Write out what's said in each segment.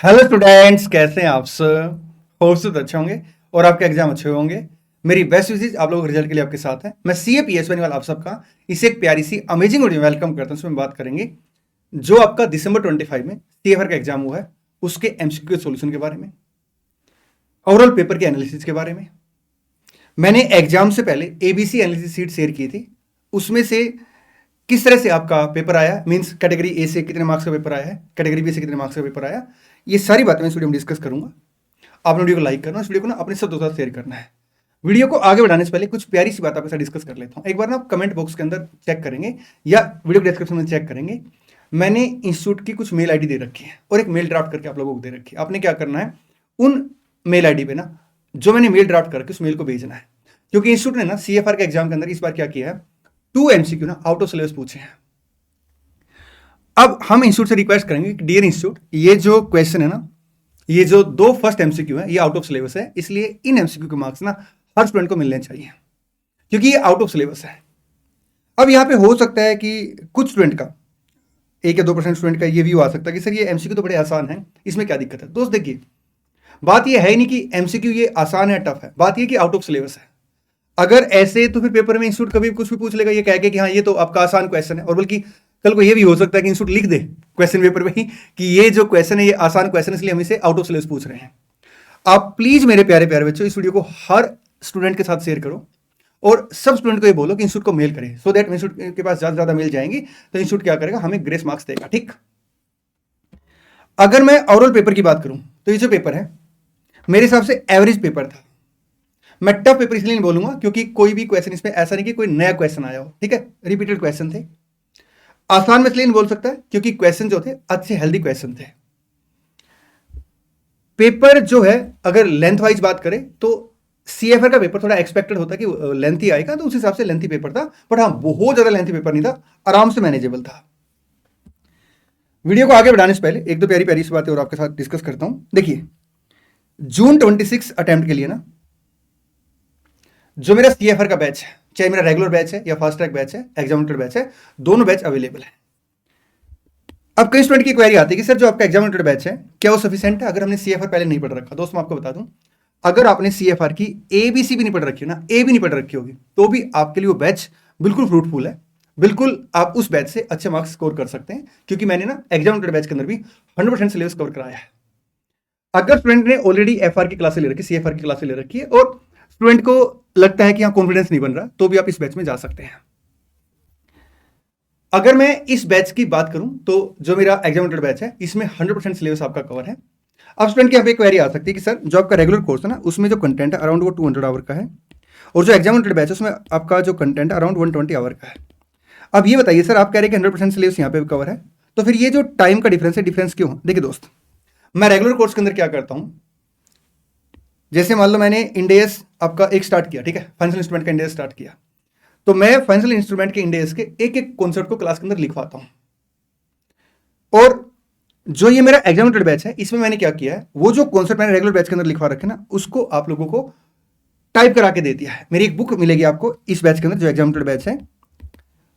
Hello students, कैसे हैं आप सब? होप से तो अच्छे होंगे और आपके एग्जाम अच्छे होंगे। मेरी बेस्ट विशेष आप लोगों के रिजल्ट के लिए आपके साथ है। मैं सीए पीएस बनने वाला आप सबका इसे एक प्यारी सी अमेजिंग वीडियो में वेलकम करता हूं। इसमें बात करेंगे जो आपका दिसंबर 25 में सीएफआर का एग्जाम हुआ है उसके एमसीक्यू के सोल्यूशन के बारे में, ओवरऑल पेपर के एनालिसिस के बारे में। मैंने एग्जाम से पहले एबीसी एनालिसिस शीट शेयर की थी, उसमें से किस तरह से आपका पेपर आया, मींस कैटेगरी ए से कितने मार्क्स का पेपर आया है, कैटेगरी बी से कितने मार्क्स का पेपर आया, ये सारी बातें मैं इस वीडियो में डिस्कस करूंगा। आपने वीडियो को लाइक करना, इस वीडियो को ना अपने सब दोस्तों शेयर करना है। वीडियो को आगे बढ़ाने से पहले कुछ प्यारी सी बात आपके साथ डिस्कस कर लेता हूं। एक बार ना आप कमेंट बॉक्स के अंदर चेक करेंगे या वीडियो डिस्क्रिप्शन में चेक करेंगे। मैंने इंस्टीट्यूट की कुछ मेल आईडी दे रखी है और एक मेल ड्राफ्ट करके आप लोगों को दे रखी है। आपने क्या करना है, उन मेल आईडी पे ना जो मैंने मेल ड्राफ्ट करके उस मेल को भेजना है, क्योंकि इंस्टीट्यूट ने ना सीएफआर के एग्जाम के अंदर इस बार क्या किया है, 2 एमसीक्यू ना आउट ऑफ सिलेबस पूछे हैं। अब हम इंस्टीट्यूट से रिक्वेस्ट करेंगे कि डियर इंस्टीट्यूट, ये जो क्वेश्चन है ना, ये जो 2 फर्स्ट एमसीक्यू है ये आउट ऑफ सिलेबस है, इसलिए इन एमसीक्यू के मार्क्स ना हर स्टूडेंट को मिलने चाहिए, क्योंकि ये आउट ऑफ सिलेबस है। अब यहाँ पे हो सकता है कि कुछ स्टूडेंट का 1 या 2% स्टूडेंट का ये व्यू आ सकता है कि सर ये एमसीक्यू तो बड़े आसान है, इसमें क्या दिक्कत है। दोस्त देखिए, बात ये है ही नहीं कि एमसीक्यू ये आसान है टफ है, बात ये कि आउट ऑफ सिलेबस है। अगर ऐसे तो फिर पेपर में इंस्टीट्यूट कभी कुछ भी पूछ लेगा ये कह के कि हाँ ये तो आपका आसान क्वेश्चन है, और बल्कि कल को ये भी हो सकता है कि इंस्टीट्यूट लिख दे क्वेश्चन पेपर में ही कि ये जो क्वेश्चन है ये आसान क्वेश्चन है, इसलिए हम इसे आउट ऑफ सिलेबस पूछ रहे हैं। आप प्लीज मेरे प्यारे प्यारे बच्चों इस वीडियो को हर स्टूडेंट के साथ शेयर करो और सब स्टूडेंट को ये बोलो कि इंस्टीट्यूट को मेल करें, सो दैट इंस्टीट्यूट के पास ज्यादा मेल जाएंगी तो इंस्टीट्यूट क्या करेगा, हमें ग्रेस मार्क्स देगा। ठीक, अगर मैं ओवरऑल पेपर की बात करूं तो ये जो पेपर है मेरे हिसाब से एवरेज पेपर था। मैं टफ पेपर इसलिए नहीं बोलूंगा क्योंकि कोई भी क्वेश्चन इसमें ऐसा नहीं कि कोई नया क्वेश्चन आया हो, ठीक है, रिपीटेड क्वेश्चन थे। आसान में इसलिए नहीं बोल सकता क्योंकि क्वेश्चन जो थे अच्छे हेल्दी क्वेश्चन थे। पेपर जो है अगर लेंथ वाइज बात करें तो सीएफआर का पेपर थोड़ा एक्सपेक्टेड होता कि लेंथी आएगा, तो उस हिसाब से लेंथी पेपर था, बट हाँ बहुत ज्यादा लेंथी पेपर नहीं था, आराम से मैनेजेबल था। वीडियो को आगे बढ़ाने से पहले एक दो प्यारी प्यारी सी बातें और आपके साथ डिस्कस करता हूं। देखिए, जून 26 अटेम्प्ट के लिए ना जो मेरा सीएफआर का बैच है, चाहे मेरा रेगुलर बैच है या फास्ट ट्रैक बैच है, एग्जामिनेटर बैच है, दोनों बैच अवेलेबल है। अब कई स्टूडेंट की क्वेरी आती है कि सर जो आपका एग्जामिनेटर बैच है क्या वो सफिशिएंट है अगर हमने सीएफआर पहले नहीं पढ़ रखा। दोस्तों मैं आपको बता दूं, अगर आपने सीएफआर की एबीसी भी नहीं पढ़ रखी हो ना, ए भी नहीं पढ़ रखी होगी, तो भी आपके लिए वो बैच बिल्कुल फ्रूटफुल है। बिल्कुल आप उस बैच से अच्छे मार्क्स स्कोर कर सकते हैं, क्योंकि मैंने ना एग्जामिनेटर बैच के अंदर भी 100% सिलेबस कवर कराया है। अगर स्टूडेंट ने ऑलरेडी एफआर की क्लासें ले रखी, सीएफआर की क्लासें ले रखी है और स्टूडेंट को लगता है कि हाँ कॉन्फिडेंस नहीं बन रहा, तो भी आप इस बैच में जा सकते हैं। अगर मैं इस बैच की बात करूं तो जो मेरा एग्जामिनेटर बैच है इसमें 100% सिलेबस आपका कवर है। अब स्टूडेंट की यहाँ पे क्वेरी आ सकती है कि सर जो आपका रेगुलर कोर्स है ना उसमें जो कंटेंट है अराउंड वो 200 आवर का है, और जो एग्जामिनेटर बैच है उसमें आपका जो कंटेंट है अराउंड 120 आवर का है। अब ये बताइए सर, आप कह रहे हैं कि 100% सिलेबस यहाँ पे कवर है, तो फिर ये जो टाइम का डिफरेंस है, डिफरेंस क्यों? देखिए दोस्त, मैं रेगुलर कोर्स के अंदर क्या करता हूँ, जैसे मान लो मैंने इंडेस आपका एक स्टार्ट किया, ठीक है, फाइनेंशियल इंस्ट्रूमेंट का इंडेस स्टार्ट किया, तो मैं फाइनेंशियल इंस्ट्रूमेंट के इंडेस के एक एक कॉन्सेप्ट को क्लास के अंदर लिखवाता हूं। और जो ये मेरा एग्जामिनेटेड बैच है इसमें मैंने क्या किया है, वो जो कॉन्सेप्ट मैंने रेगुलर बैच के अंदर लिखवा रखे ना उसको आप लोगों को टाइप करा के दे दिया है। मेरी एक बुक मिलेगी आपको इस बैच के अंदर, जो एग्जामिनेटेड बैच है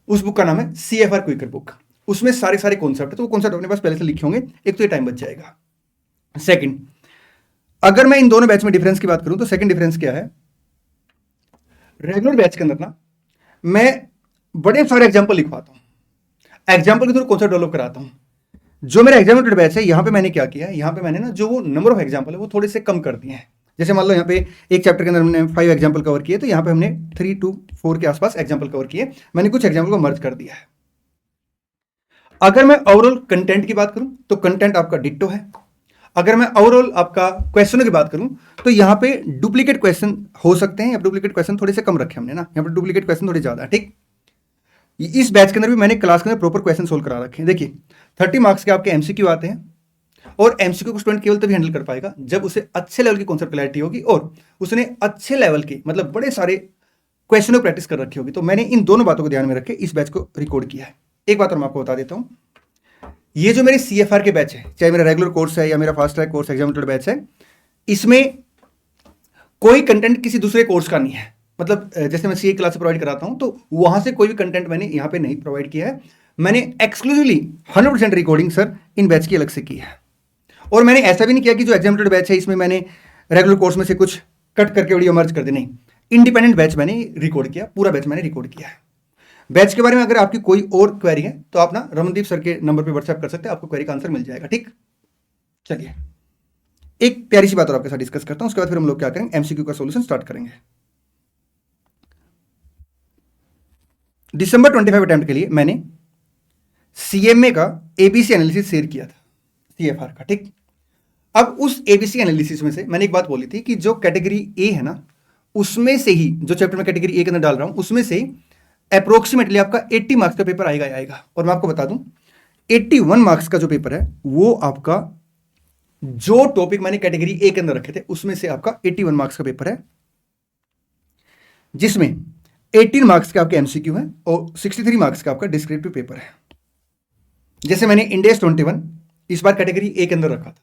उस बुक का नाम है सीएफआर क्विकर बुक। उसमें सारे सारे कॉन्सेप्ट है, तो वो कॉन्सेप्ट अपने पास पहले से लिखे होंगे, एक तो ये टाइम बच जाएगा। सेकंड, अगर मैं इन दोनों बैच में डिफरेंस की बात करूं तो सेकंड डिफरेंस क्या है, रेगुलर बैच के अंदर ना मैं बड़े सारे एग्जाम्पल लिखवाता हूं, एग्जाम्पल के थ्रू कॉन्सेप्ट डेवलप कराता हूं। जो मेरा एग्जामिनेटेड बैच है यहां पे मैंने क्या किया है, यहां पे मैंने ना जो वो नंबर ऑफ एग्जाम्पल है वो थोड़े से कम कर दिए हैं। जैसे मान लो यहाँ पे एक चैप्टर के अंदर हमने 5 एग्जाम्पल कवर किए, तो यहाँ पे हमने 3 to 4 के आसपास एग्जाम्पल कवर किए, मैंने कुछ एग्जाम्पल को मर्ज कर दिया है। अगर मैं ओवरऑल कंटेंट की बात करूं तो कंटेंट आपका डिट्टो है। अगर मैं ओवरऑल आपका क्वेश्चनों की बात करूं तो यहाँ पे डुप्लीकेट क्वेश्चन हो सकते हैं, या डुप्लीकेट क्वेश्चन थोड़े से कम रखे हमने ना, यहाँ पे डुप्लीकेट क्वेश्चन थोड़े ज्यादा है। ठीक, इस बैच के अंदर भी मैंने क्लास के अंदर प्रॉपर क्वेश्चन सोल्व करा रखे हैं। देखिए 30 मार्क्स के आपके एमसीक्यू आते हैं, और एमसीक्यू को स्टूडेंट केवल तभी हैंडल कर पाएगा जब उसे अच्छे लेवल की कॉन्सेप्ट क्लैरिटी होगी और उसने अच्छे लेवल की मतलब बड़े सारे क्वेश्चनों प्रैक्टिस कर रखी होगी। तो मैंने इन दोनों बातों को ध्यान में रख के इस बैच को रिकॉर्ड किया है। एक बात और मैं आपको बता देता हूँ, ये जो मेरे सीएफआर के बैच है, चाहे मेरा रेगुलर कोर्स है या मेरा फास्ट ट्रैक कोर्स एग्जामिनेटेड बैच है, इसमें कोई कंटेंट किसी दूसरे कोर्स का नहीं है। मतलब जैसे मैं सीए क्लास प्रोवाइड कराता हूं तो वहां से कोई भी कंटेंट मैंने यहां पे नहीं प्रोवाइड किया है, मैंने एक्सक्लूसिवली 100% रिकॉर्डिंग सर इन बैच की अलग से की है। और मैंने ऐसा भी नहीं किया कि जो एग्जामिनेटेड बैच है इसमें मैंने रेगुलर कोर्स में से कुछ कट करके वीडियो मर्ज कर दी, नहीं, इंडिपेंडेंट बैच मैंने रिकॉर्ड किया, पूरा बैच मैंने रिकॉर्ड किया है। बैच के बारे में अगर आपकी कोई और क्वेरी है तो आप ना रमनदीप सर के नंबर पे व्हाट्सएप कर सकते हैं, आपको क्वेरी का आंसर मिल जाएगा। ठीक, चलिए एक प्यारी सी बात और आपके साथ डिस्कस करता हूं, उसके बाद फिर हम लोग क्या करेंगे, एमसीक्यू का सॉल्यूशन स्टार्ट करेंगे। दिसंबर 25 अटेम्प्ट के लिए मैंने सीएमए का एबीसी एनालिसिस शेयर किया था, सीएफआर का। ठीक, अब उस एबीसी एनालिसिस में से मैंने एक बात बोली थी कि जो कैटेगरी ए है ना, उसमें से ही जो चैप्टर में कैटेगरी ए के अंदर डाल रहा हूं उसमें से अप्रोक्सीमेटली आपका 80 मार्क्स का पेपर आएगा। और मैं आपको बता दूं 81 मार्क्स का जो पेपर है वो आपका, जो टॉपिक मैंने कैटेगरी ए के अंदर रखे थे उसमें से आपका 81 मार्क्स का पेपर है, जिसमें 18 मार्क्स का आपके एमसीक्यू है और 63 मार्क्स का आपका डिस्क्रिप्टिव पेपर है। जैसे मैंने इंडेक्स 21 इस बार कैटेगरी ए के अंदर रखा था,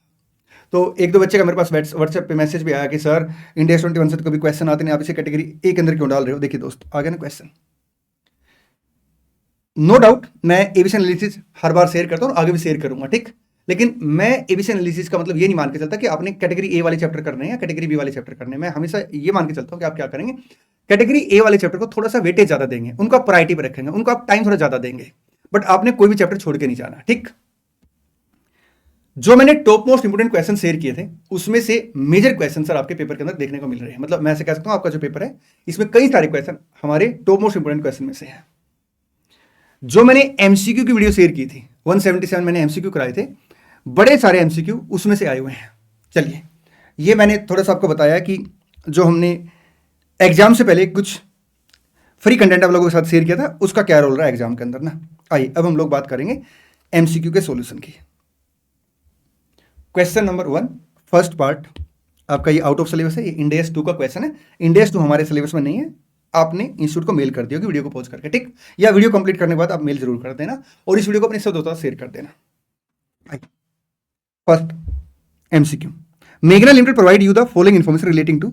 तो एक दो बच्चे का मेरे पास व्हाट्सएप पे मैसेज भी आया कि सर इंडेक्स 21 से तो कभी क्वेश्चन आते नहीं, आप इसे कैटेगरी ए के अंदर क्यों डाल रहे हो। देखिए दोस्त, आ गया ना क्वेश्चन। नो डाउट मैं एबीसी एनालिसिस हर बार शेयर करता हूं, आगे भी शेयर करूंगा। ठीक, लेकिन मैं एबीसी एनालिसिस का मतलब ये नहीं मान के चलता कि आपने कैटेगरी ए वाले चैप्टर करने हैं या कैटेगरी बी वाले चैप्टर करने हैं। मैं हमेशा ये मान के चलता हूं कि आप क्या करेंगे, कैटेगरी ए वाले चैप्टर को थोड़ा सा वेटेज ज्यादा देंगे, उनको आप प्रायोरिटी पर रखेंगे, उनको आप टाइम थोड़ा ज्यादा देंगे, बट आपने कोई भी चैप्टर छोड़ के नहीं जाना। ठीक, जो मैंने top most important question share किए थे उसमें से मेजर क्वेश्चन सर आपके पेपर के अंदर देखने को मिल रहे हैं। मतलब मैं ऐसे कह सकता हूं आपका जो पेपर है इसमें कई सारे क्वेश्चन हमारे टॉप मोस्ट इंपोर्टेंट क्वेश्चन में से हैं। जो मैंने एमसीक्यू की वीडियो शेयर की थी 177 मैंने एमसीक्यू कराए थे, बड़े सारे एमसीक्यू उसमें से आए हुए हैं। चलिए ये मैंने थोड़ा सा आपको बताया कि जो हमने एग्जाम से पहले कुछ फ्री कंटेंट आप लोगों के साथ शेयर किया था उसका क्या रोल रहा है एग्जाम के अंदर ना। आइए अब हम लोग बात करेंगे एमसीक्यू के सॉल्यूशन की। क्वेश्चन नंबर 1 फर्स्ट पार्ट आपका ये आउट ऑफ सिलेबस है, ये इंडेक्स 2 का क्वेश्चन है। इंडेक्स 2 हमारे सिलेबस में नहीं है, आपने इंस्टीट्यूट को मेल कर दिया कि वीडियो को पॉज करके। ठीक, या वीडियो कंप्लीट करने के बाद आप मेल जरूर कर देना और इस वीडियो को अपने सब दोस्तों शेयर कर देना। फर्स्ट एमसीक्यू, मेघना limited provide you the following information relating to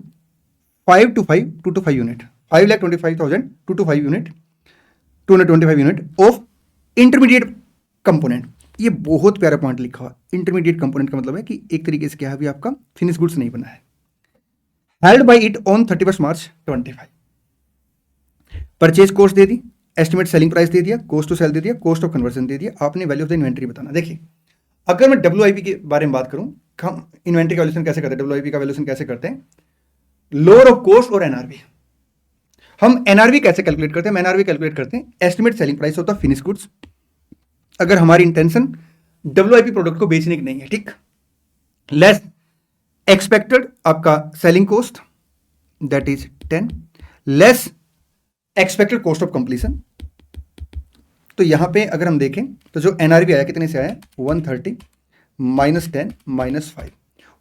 5 to 5 2 to 5 unit 5,25,000 2 to 5 unit 225 unit of intermediate component. ये बहुत प्यारा पॉइंट लिखा हुआ, इंटरमीडिएट कंपोनेंट का मतलब है कि एक तरीके से क्या है, अभी आपका फिनिश गुड्स नहीं बना है। Held by it on 31 March 25। Purchase cost दे दी, एस्टिमेट सेलिंग प्राइस दे दिया, कॉस्ट टू सेल दे दिया, कॉस्ट ऑफ कन्वर्जन दे दिया, आपने वैल्यू ऑफ द इन्वेंट्री बताना। देखिए अगर मैं डब्ल्यूआईपी के बारे में बात करूं, हम इन्वेंट्री का वैल्यूएशन कैसे करते हैं, डब्ल्यूआईपी का वैल्यूएशन कैसे करते हैं, लोअर ऑफ कॉस्ट और एनआरवी। हम एनआरवी कैसे कैलकुलेट करते हैं, एनआरवी कैलकुलेट करते हैं एस्टिमेट सेलिंग प्राइस होता है फिनिश गुड्स, अगर हमारी इंटेंशन डब्ल्यूआईपी प्रोडक्ट को बेचने की नहीं है। ठीक, लेस एक्सपेक्टेड आपका selling cost that is 10 less expected cost of completion. तो यहां पे अगर हम देखें तो जो एनआरवी आया कितने से आया, 130 माइनस 10 माइनस 5,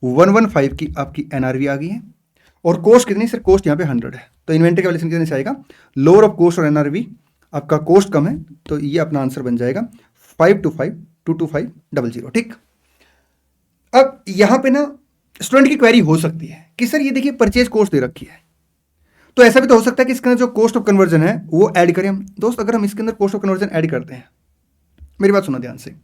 115 की आपकी एनआरवी आ गई है। और कॉस्ट कितनी सर, कॉस्ट यहां पे 100 है, तो इन्वेंट्री का वैल्यूएशन कितने से आएगा, लोअर ऑफ कॉस्ट और एनआरवी, आपका कॉस्ट कम है तो ये अपना आंसर बन जाएगा 525 22500। ठीक, अब यहां पे ना स्टूडेंट की क्वेरी हो सकती है कि सर ये देखिए परचेज कॉस्ट दे रखी है, तो ऐसा भी तो हो सकता है कि इसके अंदर जो कॉस्ट ऑफ कन्वर्जन है वो ऐड करें हम। दोस्त अगर हम इसके अंदर कॉस्ट ऑफ कन्वर्जन ऐड करते हैं, मेरी बात सुना ध्यान से,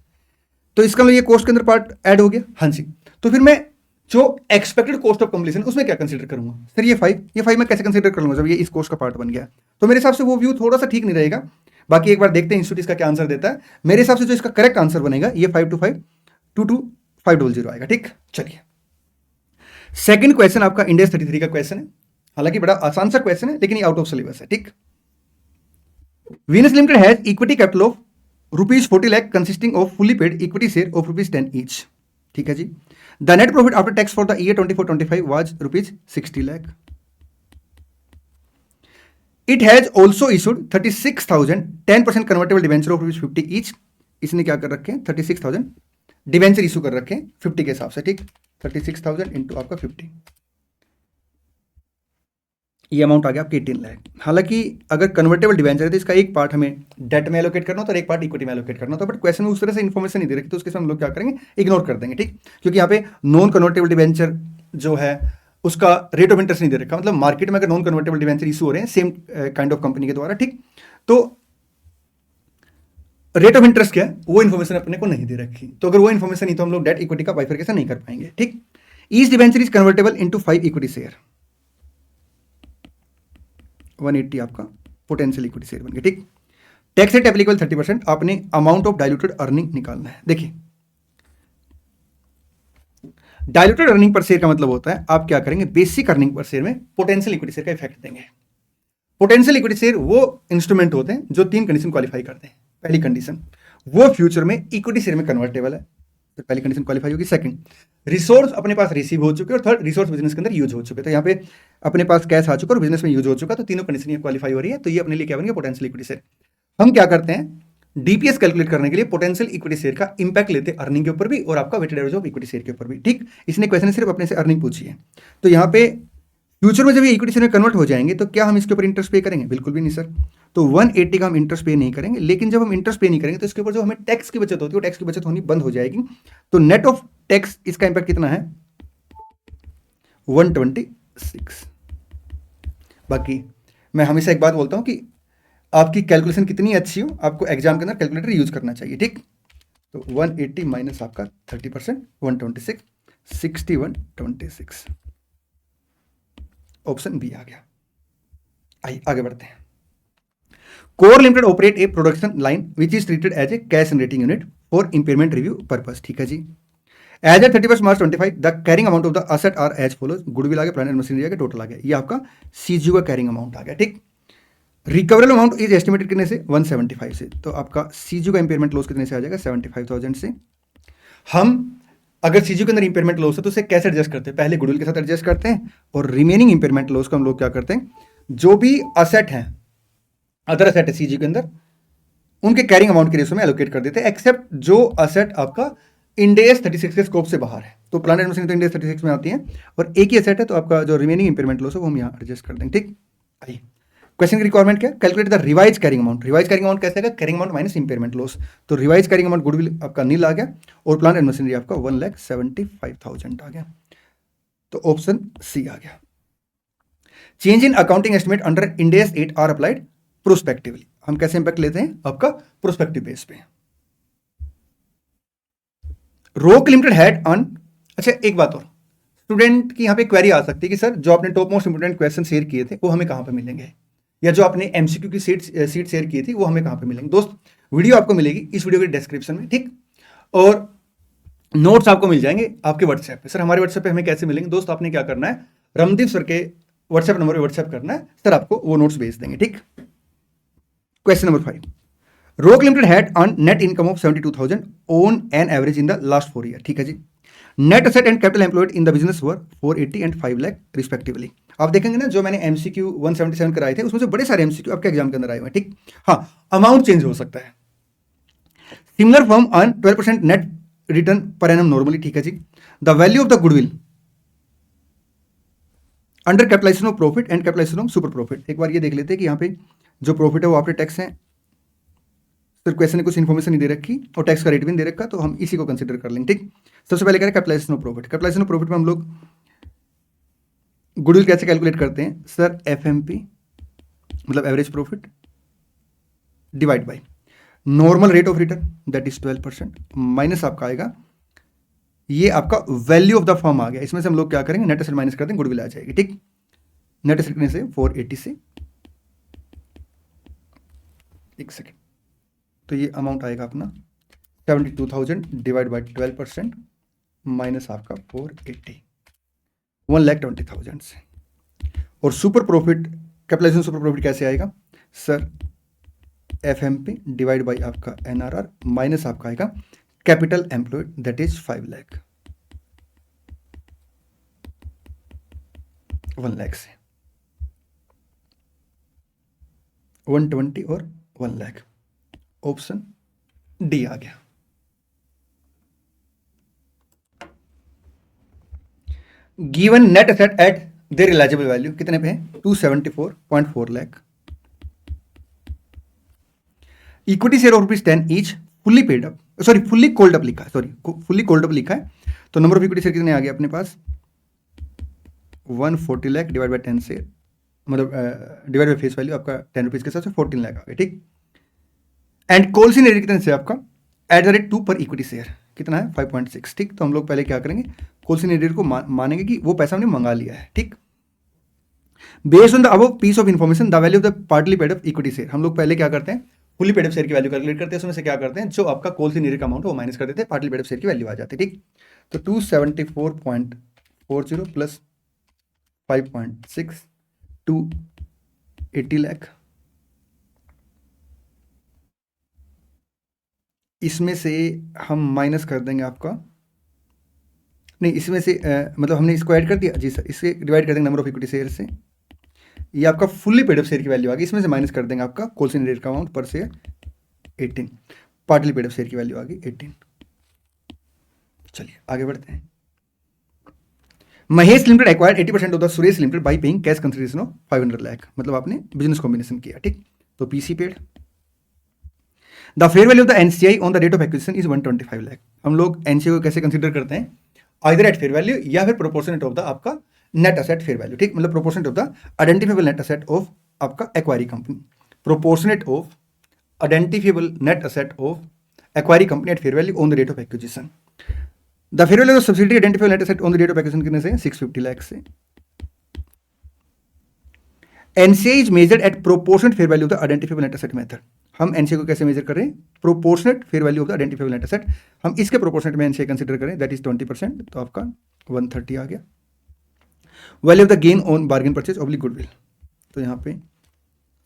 तो इसका मतलब ये कॉस्ट के अंदर पार्ट ऐड हो गया, हाँ जी, तो फिर मैं जो एक्सपेक्टेड कॉस्ट ऑफ कंप्लीशन उसमें क्या कंसीडर करूंगा, सर ये 5 मैं कैसे कंसीडर कर लूंगा जब ये इस कॉस्ट का पार्ट बन गया। तो मेरे हिसाब से वो व्यू थोड़ा सा ठीक नहीं रहेगा। बाकी एक बार देखते हैं इंस्टीट्यूट इसका क्या आंसर देता है। मेरे हिसाब से जो इसका करेक्ट आंसर बनेगा ये 525 22500 आएगा। ठीक, चलिए सेकंड क्वेश्चन आपका इंडेक्स 33 का क्वेश्चन है, हालांकि बड़ा आसान सा क्वेश्चन है लेकिन ये आउट ऑफ सिलेबस है। ठीक, Venus limited has equity capital of ₹40 lakh consisting of fully paid equity share of ₹10 each. ठीक है जी, the net profit after tax for the year 24-25 was ₹60 lakh. It has also issued 36,000 10% convertible debenture of ₹50 each. इसने क्या कर रखे हैं, 36,000 debenture issue कर रखे हैं 50 के हिसाब से। ठीक, 36,000 इंटू आपका 50, ये अमाउंट आ गया आपके 18 लाख। हालांकि अगर कन्वर्टेबल डिवेंचर है तो इसका एक पार्ट हमें डेट में एलोकेट करना होता है और एक पार्ट इक्विटी में एलोकेट करना होता है, बट क्वेश्चन में उस तरह से इन्फॉर्मेशन नहीं दे रखी, तो उसके साथ हम लोग क्या करेंगे, इग्नोर कर देंगे। ठीक, क्योंकि यहाँ पे नॉन कन्वर्टेबल डिवेंचर जो है उसका रेट ऑफ इंटरेस्ट नहीं दे रखा, मतलब मार्केट में अगर नॉन कन्वर्टेबल डिवेंचर इशू हो रहे हैं सेम काइंड ऑफ कंपनी के द्वारा। ठीक, तो रेट ऑफ इंटरेस्ट क्या है वो इन्फॉर्मेशन अपने को नहीं दे रखी, तो अगर वो इन्फॉर्मेशन नहीं तो हम लोग डेट इक्विटी का बाइफरकेशन नहीं कर पाएंगे। ठीक, each debenture is convertible into 5 equity share, 180 आपका पोटेंशियल इक्विटी शेयर बन गया। ठीक, टैक्स रेट एप्लीकेबल 30%, आपने अमाउंट ऑफ डाइल्यूटेड अर्निंग निकालना है। देखिए डाइल्यूटेड अर्निंग पर शेयर का मतलब होता है आप क्या करेंगे, बेसिक अर्निंग पर शेयर में पोटेंशियल इक्विटी शेयर का इफेक्ट देंगे। पोटेंशियल इक्विटी शेयर वो इंस्ट्रूमेंट होते हैं जो 3 कंडीशन क्वालिफाई करते हैं। पहली कंडीशन वो फ्यूचर में इक्विटी शेयर में कन्वर्टेबल है, तो पहली कंडीशन क्वालिफाई होगी। सेकंड, रिसोर्स अपने पास रिसीव हो चुके, और थर्ड, रिसोर्स बिजनेस के अंदर यूज हो चुके। तो यहाँ पे अपने पास कैश आ चुका और बिजनेस में यूज हो चुका, तो तीनों कंडीशन ये क्वालिफाई हो रही है, तो ये अपने लिए क्या बन गया, पोटेंशियल इक्विटी शेयर। हम क्या करते हैं, डीपीएस कैलकुलेट करने के लिए पोटेंशियल इक्विटी शेयर का इंपैक्ट लेते हैं अर्निंग के ऊपर भी और आपका weighted average of equity share के ऊपर भी। ठीक, इसने क्वेश्चन सिर्फ अपने से अर्निंग पूछी है। तो यहाँ पे फ्यूचर में जब ये इक्विटी शेयर में कन्वर्ट हो जाएंगे तो क्या हम इसके ऊपर इंटरेस्ट पे करेंगे? बिल्कुल भी नहीं सर। तो 180 का हम इंटरेस्ट पे नहीं करेंगे, लेकिन जब हम इंटरेस्ट पे नहीं करेंगे तो इसके ऊपर जो हमें टैक्स की बचत होती है वो टैक्स की बचत होनी बंद हो जाएगी। तो नेट ऑफ टैक्स इसका इंपैक्ट कितना है, 126। बाकी मैं हमेशा एक बात बोलता हूं कि आपकी कैलकुलेशन कितनी अच्छी हो, आपको एग्जाम के अंदर कैलकुलेटर यूज करना चाहिए। ठीक, तो 180 माइनस आपका 30%, 126, 6126, ऑप्शन बी आ गया। आइए आगे बढ़ते हैं। Core limited operate a production line which is treated as a cash generating unit for impairment review purpose. ठीक है जी। As at 31 March 25 the carrying amount of the asset are as follows, goodwill आ गया, plant and machinery आ गया, total आ गया, ये आपका CGU का कैरिंग अमाउंट आ गया। ठीक, रिकवरेबल अमाउंट इज एस्टिमेटेड कितने से, 175 से, तो आपका सीजीयू का इंपेयरमेंट लॉस कितने से आ जाएगा, 75,000 से। हम अगर सीजीयू के अंदर इंपेयरमेंट लॉस है तो उसे कैसे एडजस्ट करते हैं, पहले गुडविल के साथ एडजस्ट करते हैं और रिमेनिंग इंपेयरमेंट लॉस को हम लोग क्या करते हैं, जो भी असेट हैं, अदर असेट है सीजीयू के अंदर, उनके कैरिंग अमाउंट के रेशो में एलोकेट कर देते हैं, एक्सेप्ट जो असेट आपका इंडेस 36 के स्कोप से बाहर है। तो प्लांट एंड मशीनरी तो इंडेस 36 में आती है और एक ही असेट है, तो आपका जो रिमेनिंग इंपेयरमेंट लॉस है वो हम यहाँ एडजस्ट कर देंगे। ठीक, आइए क्वेश्चन की रिक्वायरमेंट क्या, calculate the revise carrying amount. Revise carrying amount कैसे आएगा, carrying amount minus impairment loss. तो रिवाइज कैरिंग अमाउंट गुडविल आपका नील आ गया और प्लांट एंड मशीनरी आपका 1,75,000 आ गया, तो ऑप्शन सी आ गया। Change in accounting estimate under Ind AS 8 are applied prospectively. हम कैसे इंपैक्ट लेते हैं, आपका प्रोस्पेक्टिव बेस पे। रोक लिमिटेड हैड ऑन, अच्छा एक बात और, स्टूडेंट की यहाँ पे क्वेरी आ सकती है कि सर जो आपने top most important question share किए थे वो हमें कहाँ पे मिलेंगे, या जो आपने एमसीक्यू की सीट शेयर की थी वो हमें कहाँ पे मिलेंगे। दोस्त वीडियो आपको मिलेगी इस वीडियो के डिस्क्रिप्शन में। ठीक, और नोट्स आपको मिल जाएंगे आपके व्हाट्सएप पे। सर हमारे व्हाट्सएप पे हमें कैसे मिलेंगे, दोस्त आपने क्या करना है, रमदीप सर के व्हाट्सएप नंबर पर व्हाट्सएप करना है, सर आपको वो नोट्स भेज देंगे। ठीक, question number 5, Rock limited had on net income of 72,000 on an average in the last 4 year. ठीक है जी। Net asset and capital employed in the business were 480 and 5 lakh respectively. आप देखेंगे ना जो मैंने एमसीक्यू 177 कराए थे उसमें से बड़े सारे एमसीक्यू आपके एग्जाम के अंदर आए हुए हैं। ठीक, हाँ अमाउंट चेंज हो सकता है। Similar firm on 12% net return per annum normally. ठीक है जी। The value of the goodwill under capitalisation of profit and capitalisation of super profit. एक बार ये देख लेते हैं कि यहाँ पे जो प्रॉफिट है वो आफ्टर टैक्स है। सर क्वेश्चन ने कुछ इन्फॉर्मेशन नहीं दे रखी और टैक्स का रेट भी नहीं दे रखा, तो हम इसी को कंसिडर कर लेंगे। ठीक, सबसे पहले करें capitalization of profit. Capitalization of profit में हम लोग गुडविल कैसे कैलकुलेट करते हैं, सर एफएमपी मतलब average profit divide by normal rate of return that is 12% minus आपका आएगा ये आपका वैल्यू ऑफ द फर्म आ गया। इसमें से हम लोग क्या करेंगे, नेट एसेट माइनस कर देंगे, गुडविल आ जाएगी। ठीक, नेट एसेट कितने से 480 से, एक सेकेंड, तो ये अमाउंट आएगा अपना 72,000 डिवाइड बाय 12% माइनस आपका 480, 1,20,000 से। और super profit capitalisation super profit कैसे आएगा, सर एफएमपी डिवाइड बाय आपका एनआरआर माइनस आपका आएगा capital employed that is 5 lakh, 1 lakh से 120 और 1 लाख, ऑप्शन डी आ गया। Given net asset at their realisable value कितने पे है, 274.4 lakh. Equity share of ₹10 each fully paid up, sorry fully called up लिखा है, सॉरी फुल्ली कोल्ड अप लिखा है। तो नंबर ऑफ इक्विटी शेयर कितने आ गए अपने पास, 140 लाख डिवाइड बाय 10 शेयर, मतलब डिवाइड बाय फेस वैल्यू आपका 10 रुपीज़ के हिसाब से 14 लाख आ गए। ठीक, एंड कोलसी ने कितने से आपका @2 पर इक्विटी शेयर कितना है 5.6। ठीक, तो हम लोग पहले क्या करेंगे, कोलसी ने को मानेंगे कि वो पैसा हमने मंगा लिया है। ठीक, based on the above piece of information the value of the partly paid of equity share, हम लोग पहले क्या करते हैं, फुली पेड ऑफ शेयर की वैल्यू कैलकुलेट करते हैं, उसमें से क्या करते हैं, जो आपका कोलसी नीड का अमाउंट वो माइनस कर देते हैं, पार्टली पेड ऑफ शेयर की वैल्यू आ जाती है। ठीक, तो 274.40 प्लस 5.6 280 लाख, इसमें से हम माइनस कर देंगे आपका, नहीं इसमें से मतलब हमने इसको ऐड कर दिया जी सर, इससे डिवाइड कर देंगे नंबर ऑफ इक्विटी शेयर से, ये आपका फुल्ली पेड ऑफ शेयर की वैल्यू आ गई, इसमें से माइनस कर देंगे आपका कोलसी रेट का अमाउंट पर share 18, partly paid of share की वैल्यू आ गई 18। चलिए आगे बढ़ते हैं। Mahesh limited acquired 80% of the Suresh limited by paying cash consideration of 500 lakh, मतलब आपने बिजनेस कॉम्बिनेशन किया। ठीक, तो PC paid. The fair value of the NCI on the date of acquisition is 125 lakh. हम लोग एनसीआई को कैसे कंसीडर करते हैं, आइदर एट फेयर वैल्यू या फिर प्रोपोर्शनेट ऑफ द आपका नेट असेट फेयर वैल्यू। ठीक, मतलब proportionate of the identifiable net asset of आपका acquiree company, proportionate of identifiable net asset of acquiree company at fair value on the date of acquisition. The fair value of subsidiary identifiable net asset on the date of acquisition कितने से 650 लाख से। NCI is measured at proportionate fair value of the identifiable net asset method. हम NCI को कैसे major कर रहे हैं, proportionate fair value of the identifiable net asset, हम इसके प्रोपोर्शनेट में एनसीआई कंसीडर करें, दैट इज 20%, तो आपका 130 आ गया। Value of the gain on bargain purchase oblique goodwill, तो यहाँ पे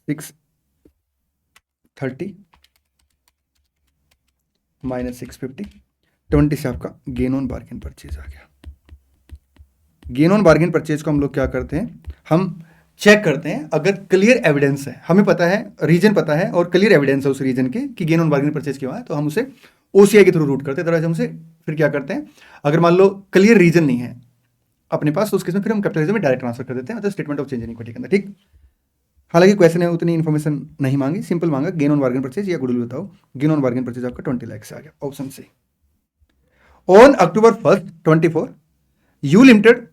630 माइनस 650, 20 से आपका गेन ऑन बार्गेन परचेज आ गया। गेन ऑन बार्गेन परचेज को हम लोग क्या करते हैं, हम चेक करते हैं अगर क्लियर एविडेंस है, हमें पता है रीजन पता है और क्लियर एविडेंस है उस रीजन के कि गेन ऑन बार्गेन परचेज क्यों है, तो हम उसे ओसीआई के थ्रू रूट करते हैं। अदरवाइज हम उसे फिर क्या करते हैं, अगर मान लो क्लियर रीजन नहीं है अपने पास, तो उस केस में फिर हम कैपिटल में डायरेक्ट ट्रांसफर कर देते हैं, मतलब statement of change in equity के अंदर। ठीक, हालांकि क्वेश्चन ने उतनी इन्फॉर्मेशन नहीं मांगी, सिंपल मांगा गेन ऑन बार्गेन परचेज या गुडविल बताओ। गेन ऑन बार्गेन परचेज आपका 20 लाख से आ गया, option C. On October 1st 24 U limited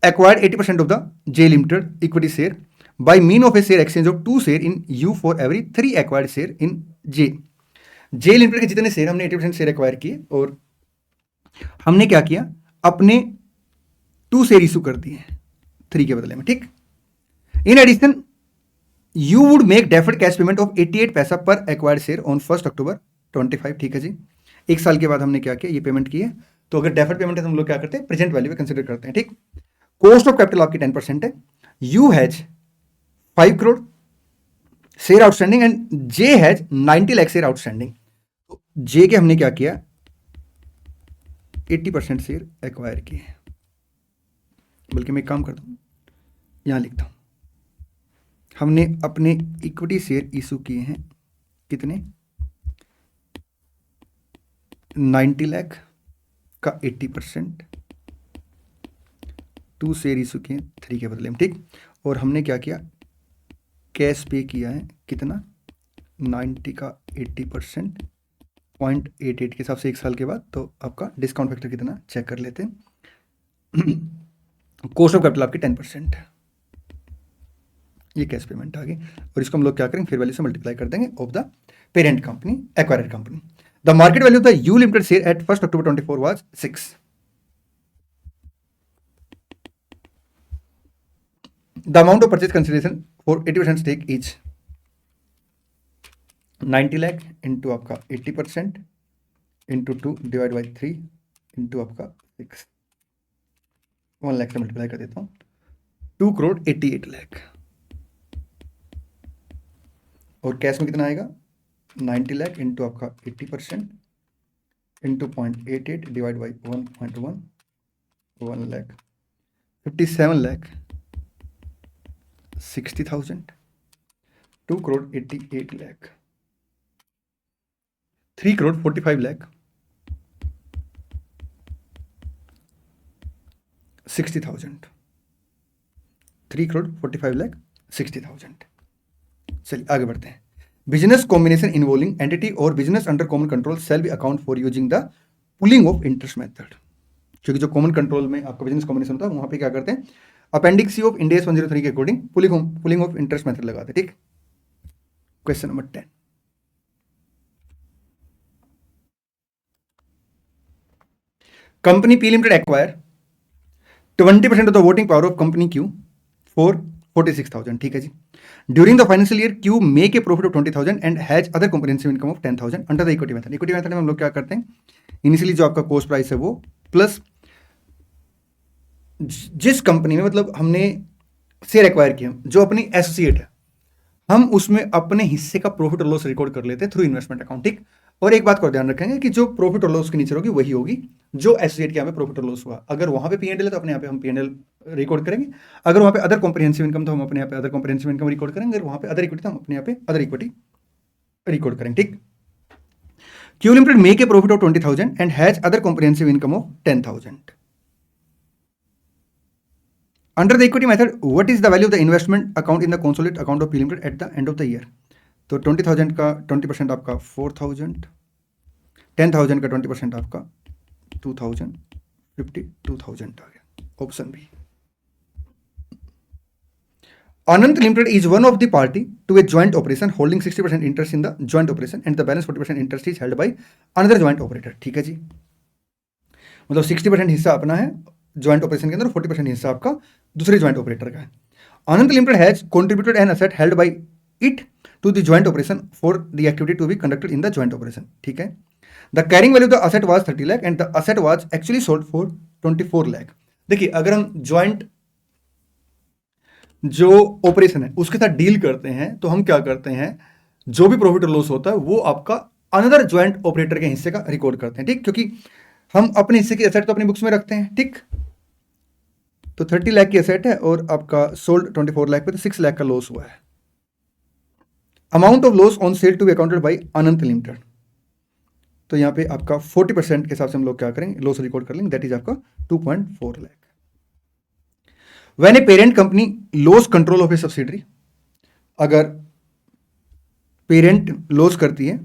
acquired 80% of the J Limited equity share by mean of a share exchange of 2 share in U for every 3 acquired share in J। J Limited के जितने share हमने 80% share acquire किए और हमने क्या किया, अपने 2 share issue कर दिए 3 के बदले में। ठीक, in addition you would make deferred cash payment of 88 पैसा पर एक्वायर्ड शेयर ऑन 1 October 25। ठीक है जी, एक साल के बाद हमने क्या किया, ये पेमेंट की है, तो अगर डेफर्ड पेमेंट है तो हम लोग क्या करते हैं, प्रेजेंट वैल्यू में कंसिडर करते हैं। ठीक, कॉस्ट ऑफ कैपिटल आपकी 10% है, you has 5 crore share outstanding and J has 90 lakh share outstanding. तो जे के हमने क्या किया, 80% शेयर एक्वायर किए, बल्कि मैं एक काम करता हूं, यहां लिखता हूं, हमने अपने इक्विटी शेयर इशू किए हैं कितने, 90 लाख का 80%, 2 शेयर इशू किए 3 के बदले में। ठीक, और हमने क्या किया, कैश पे किया है कितना, 90 का 80% 0.88 के हिसाब से एक साल के बाद, तो आपका डिस्काउंट फैक्टर कितना चेक कर लेते हैं। कॉस्ट ऑफ कैपिटल आपकी 10%, ये कैश पेमेंट आ गई, और इसको हम लोग क्या करेंगे, फेयर वैल्यू से मल्टीप्लाई कर देंगे of the parent company acquired company. The market value of the you limited share eight 1 October 24 was 6। The amount of purchase consideration for 80% stake is 90 lakh into आपका 80% into 2 डिवाइड बाई 3 into आपका 6, 1 लाख से multiply कर देता हूँ, 2 करोड़ 88 लाख, और cash में कितना आएगा, 90 लाख इंटू आपका 80% into 0.88 divide by 1.1, 1 lakh 57 lakh 60,000, 2 crore 88 lakh, 3 crore 45 lakh 60,000, 3 crore 45 lakh 60,000। चलिए आगे बढ़ते हैं। बिजनेस कॉम्बिनेशन इन्वॉल्विंग एंटिटी और business under common control shall be account for using the pooling of interest method. क्योंकि जो कॉमन कंट्रोल में आपका बिजनेस कॉम्बिनेशन होता है वहां पे क्या करते हैं, appendix C of Ind AS 103 के according pooling of interest method लगाते हैं। ठीक, question number 10, company P limited acquire 20% of the voting power of company Q for 46,000, ठीक है जी। During the financial year Q make a profit of 20,000 and has other comprehensive income of 10,000 under the equity method. Equity method में हम लोग क्या करते हैं, initially जो आपका कॉस्ट प्राइस है वो प्लस जिस कंपनी में मतलब हमने शेयर एक्वायर किया, जो अपनी एसोसिएट है, हम उसमें अपने हिस्से का प्रॉफिट और लॉस रिकॉर्ड कर लेते हैं थ्रू इन्वेस्टमेंट अकाउंट, ठीक। और एक बात को ध्यान रखेंगे कि जो प्रॉफिट और लॉस के नीचे होगी वही होगी जो एसोसिएट के यहाँ पे प्रॉफिट और लॉस हुआ। अगर वहां पे पीएनएल है तो अपने यहाँ पे हम पीएनएल रिकॉर्ड करेंगे, अगर वहां पे अदर कॉम्प्रिहेंसिव इनकम तो हम अपने यहाँ पे अदर कॉम्प्रिहेंसिव इनकम रिकॉर्ड करेंगे, अगर वहां पे अदर इक्विटी तो हम अपने यहाँ पे अदर इक्विटी रिकॉर्ड करेंगे, ठीक। Q limited make a profit of 20,000 and has other comprehensive income of 10,000 under the equity method. What is the value of the investment account in the consolidated account of P limited at the end of the year. तो 20,000 का 20% आपका 4,000, 10,000 का 20% आपका 2,000, 52,000 आ गया, option B. Anant Limited is one of the party to a joint operation holding 60% interest in the joint operation and the balance 40% interest is held by another joint operator, ठीक है जी। मतलब 60% हिस्सा अपना है ज्वाइंट ऑपरेशन के अंदर, 40% हिस्सा आपका दूसरे ज्वाइंट ऑपरेटर का है। Anant Limited has contributed an asset held by it to the joint operation for the activity to be conducted in the joint operation, ठीक है। The carrying value of the asset was 30 lakh and the asset was actually sold for 24 lakh। देखिए, अगर हम joint जो operation है उसके साथ deal करते हैं तो हम क्या करते हैं, जो भी प्रॉफिट और लॉस होता है वो आपका अनदर ज्वाइंट ऑपरेटर के हिस्से का रिकॉर्ड करते हैं, ठीक। क्योंकि हम अपने हिस्से की एसेट तो अपनी बुक्स में रखते हैं, ठीक। तो 30 लाख की एसेट है और आपका सोल्ड 24 लाख पे, तो 6 लाख का लॉस हुआ है। Amount of loss on sale to be accounted by Anant limited. तो यहाँ पे आपका 40% के हिसाब से हम लोग क्या करेंगे, लॉस रिकॉर्ड कर लेंगे, दैट इज आपका 2.4 lakh. When a parent company lose control of a subsidiary, अगर पेरेंट लॉस करती है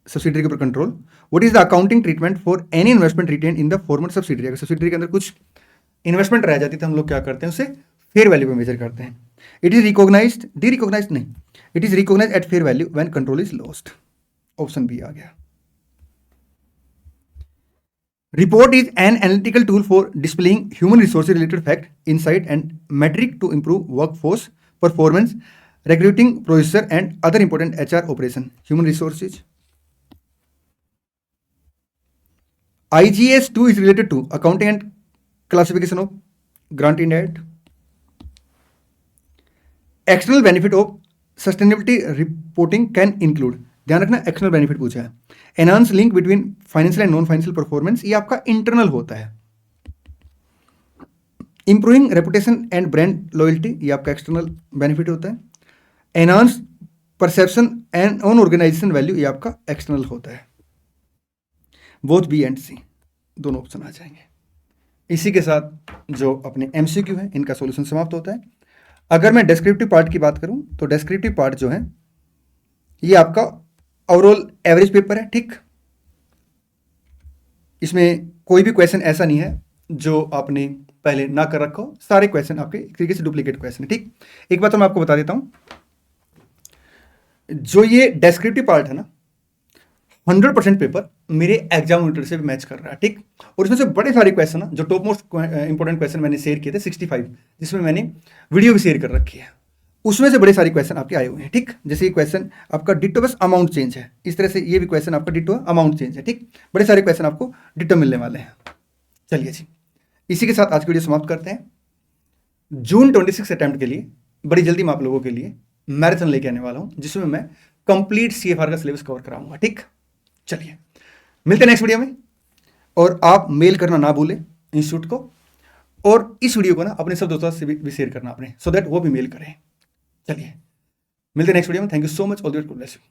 सब्सिडरी के ऊपर control, what is the accounting treatment for any investment retain in the former subsidiary. अगर सब्सिडरी के अंदर कुछ इन्वेस्टमेंट रह जाती है तो हम लोग क्या करते हैं, उसे फेयर वैल्यू पे मेजर करते हैं। It is recognised, derecognised नहीं, it is recognised at fair value when control is lost, option B आ गया। Report is an analytical tool for displaying human resources related fact, insight and metric to improve workforce performance, recruiting procedure and other important HR operation. Human resources. IGS 2 is related to accounting and classification of grant in aid. External benefit of sustainability reporting can include, ध्यान रखना external benefit पूछा है। Enhance link between financial and non financial performance, ये आपका internal होता है। Improving reputation and brand loyalty, ये आपका एक्सटर्नल बेनिफिट होता है। Enhance perception and on organisation value, ये आपका एक्सटर्नल होता है। बोथ बी एंड सी दोनों ऑप्शन आ जाएंगे। इसी के साथ जो अपने एमसीक्यू है इनका सॉल्यूशन समाप्त होता है। अगर मैं डिस्क्रिप्टिव पार्ट की बात करूं तो डिस्क्रिप्टिव पार्ट जो है ये आपका ओवरऑल एवरेज पेपर है, ठीक। इसमें कोई भी क्वेश्चन ऐसा नहीं है जो आपने पहले ना कर रखा हो, सारे क्वेश्चन आपके एक तरीके से डुप्लीकेट क्वेश्चन है, ठीक। एक बात तो मैं आपको बता देता हूं, जो ये डेस्क्रिप्टिव पार्ट है ना, 100% पेपर मेरे एग्जाम मॉनिटर से भी मैच कर रहा है, ठीक। और इसमें से बड़े सारे क्वेश्चन ना, जो टॉप मोस्ट इंपॉर्टेंट क्वेश्चन मैंने शेयर किए थे 65, जिसमें मैंने वीडियो भी शेयर कर रखी है, उसमें से बड़े सारे क्वेश्चन आपके आए हुए हैं, ठीक। जैसे ये क्वेश्चन आपका डिटो बस अमाउंट चेंज है, इस तरह से ये भी क्वेश्चन आपका डिटो अमाउंट चेंज है, ठीक। बड़े सारे क्वेश्चन आपको डिटो मिलने वाले हैं। चलिए जी, इसी के साथ आज की वीडियो समाप्त करते हैं। जून 26 अटेम्प्ट के लिए बड़ी जल्दी मैं आप लोगों के लिए मैराथन लेके आने वाला हूं, जिसमें मैं कंप्लीट CFR का सिलेबस कवर कराऊंगा, ठीक। चलिए मिलते हैं नेक्स्ट वीडियो में, और आप मेल करना ना भूलें इंस्टीट्यूट को, और इस वीडियो को ना अपने सब दोस्तों से भी शेयर करना अपने, सो दैट वो भी मेल करें। चलिए मिलते हैं नेक्स्ट वीडियो में। Thank you so much, all the best, God bless you.